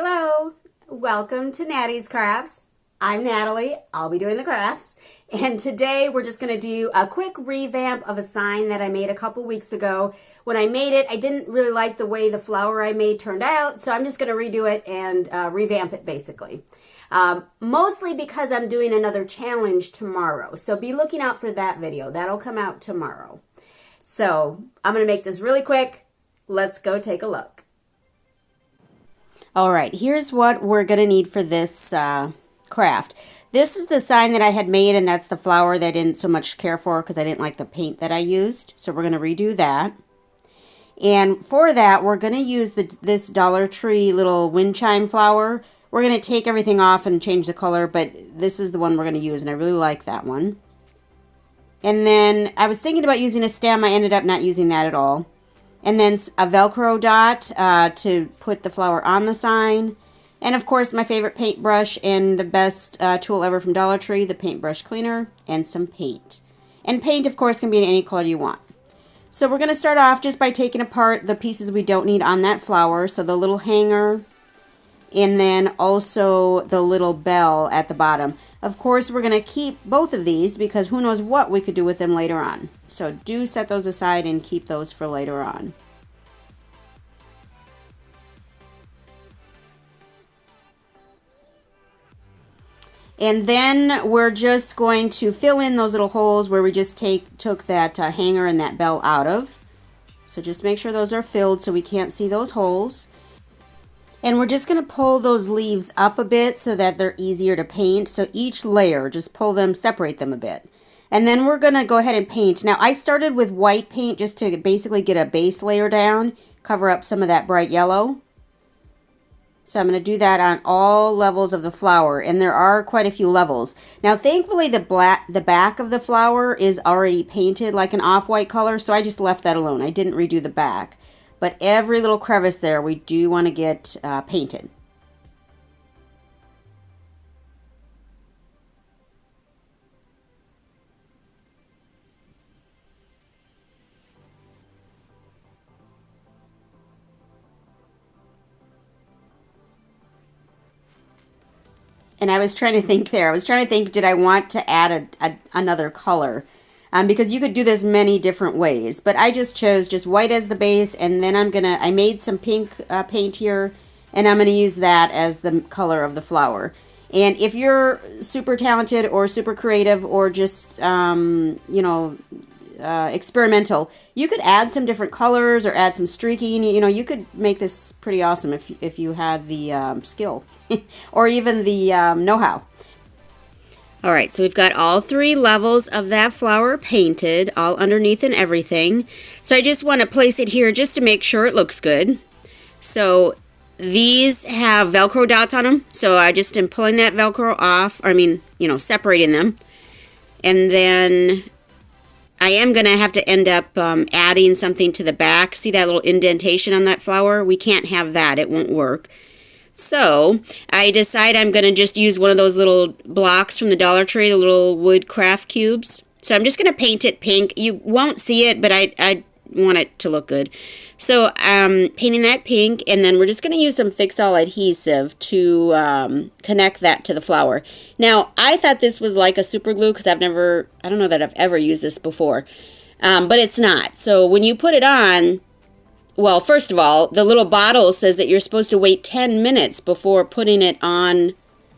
Hello, welcome to Nattys Crafts. I'm Natalie, I'll be doing the crafts. And today we're just gonna do a quick revamp of a sign that I made a couple weeks ago. When I made it, I didn't really like the way the flower I made turned out, so I'm just gonna redo it and revamp it basically. Mostly because I'm doing another challenge tomorrow, so be looking out for that video. That'll come out tomorrow. So I'm gonna make this really quick. Let's go take a look. All right, here's what we're going to need for this craft. This is the sign that I had made, and that's the flower that I didn't so much care for because I didn't like the paint that I used. So we're going to redo that. And for that, we're going to use this Dollar Tree little wind chime flower. We're going to take everything off and change the color, but this is the one we're going to use, and I really like that one. And then I was thinking about using a stem. I ended up not using that at all. And then a Velcro dot to put the flower on the sign. And of course my favorite paintbrush and the best tool ever from Dollar Tree, the paintbrush cleaner, and some paint. And paint of course can be in any color you want. So we're going to start off just by taking apart the pieces we don't need on that flower. So the little hanger and then also the little bell at the bottom. Of course we're going to keep both of these because who knows what we could do with them later on. So do set those aside and keep those for later on. And then we're just going to fill in those little holes where we just took that hanger and that bell out of. So just make sure those are filled so we can't see those holes. And we're just going to pull those leaves up a bit so that they're easier to paint. So each layer, just pull them, separate them a bit. And then we're going to go ahead and paint. Now I started with white paint just to basically get a base layer down, cover up some of that bright yellow. So I'm going to do that on all levels of the flower, and there are quite a few levels. Now thankfully the back of the flower is already painted like an off-white color, so I just left that alone. I didn't redo the back. But every little crevice there we do want to get painted. And I was trying to think there. I was trying to think, did I want to add another color? Because you could do this many different ways. But I just chose just white as the base, and then I made some pink paint here, and I'm going to use that as the color of the flower. And if you're super talented or super creative or just, experimental, you could add some different colors or add some streaking. You know, you could make this pretty awesome if you had the skill or even the know-how. All right, so we've got all three levels of that flower painted, all underneath and everything. So I just want to place it here just to make sure it looks good. So these have Velcro dots on them, so I just am pulling that Velcro off, separating them. And then I am going to have to end up adding something to the back. See that little indentation on that flower? We can't have that, it won't work. So I decide I'm going to just use one of those little blocks from the Dollar Tree, the little wood craft cubes. So I'm just going to paint it pink. You won't see it, but I want it to look good. So I'm painting that pink, and then we're just going to use some Fix-All adhesive to connect that to the flower. Now, I thought this was like a super glue because I don't know that I've ever used this before, but it's not. So when you put it on, well, first of all, the little bottle says that you're supposed to wait 10 minutes before putting it on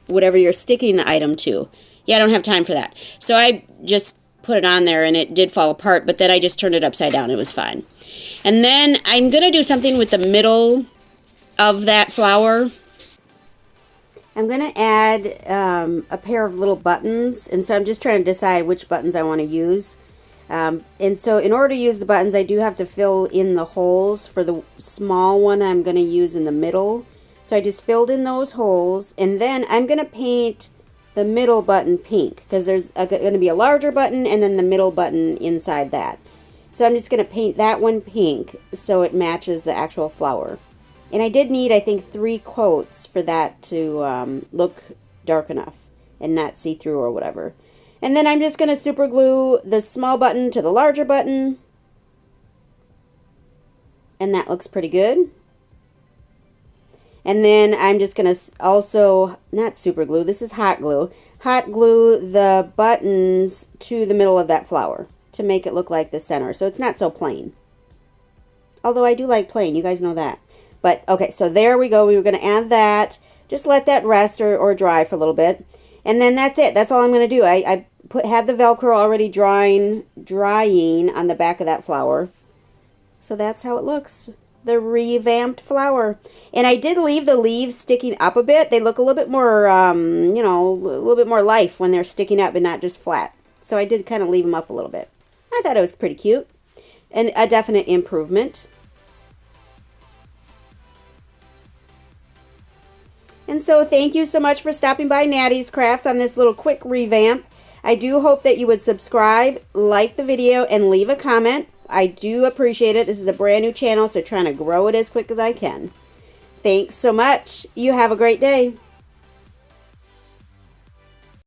whatever you're sticking the item to. Yeah, I don't have time for that. So I just put it on there and it did fall apart, but then I just turned it upside down. It was fine. And then I'm going to do something with the middle of that flower. I'm going to add a pair of little buttons, and so I'm just trying to decide which buttons I want to use. And so in order to use the buttons, I do have to fill in the holes. For the small one, I'm going to use in the middle. So I just filled in those holes, and then I'm going to paint the middle button pink because there's going to be a larger button and then the middle button inside that. So I'm just going to paint that one pink so it matches the actual flower. And I did need, I think, 3 coats for that to look dark enough and not see-through or whatever. And then I'm just going to super glue the small button to the larger button. And that looks pretty good. And then I'm just going to also, not super glue, this is hot glue the buttons to the middle of that flower to make it look like the center. So it's not so plain. Although I do like plain, you guys know that. But okay, so there we go. We were going to add that. Just let that rest or dry for a little bit. And then that's it. That's all I'm going to do. I had the Velcro already drying on the back of that flower. So that's how it looks. The revamped flower. And I did leave the leaves sticking up a bit. They look a little bit more, you know, a little bit more life when they're sticking up and not just flat. So I did kind of leave them up a little bit. I thought it was pretty cute. And a definite improvement. And so thank you so much for stopping by Nattys Crafts on this little quick revamp. I do hope that you would subscribe, like the video, and leave a comment. I do appreciate it. This is a brand new channel, so trying to grow it as quick as I can. Thanks so much. You have a great day.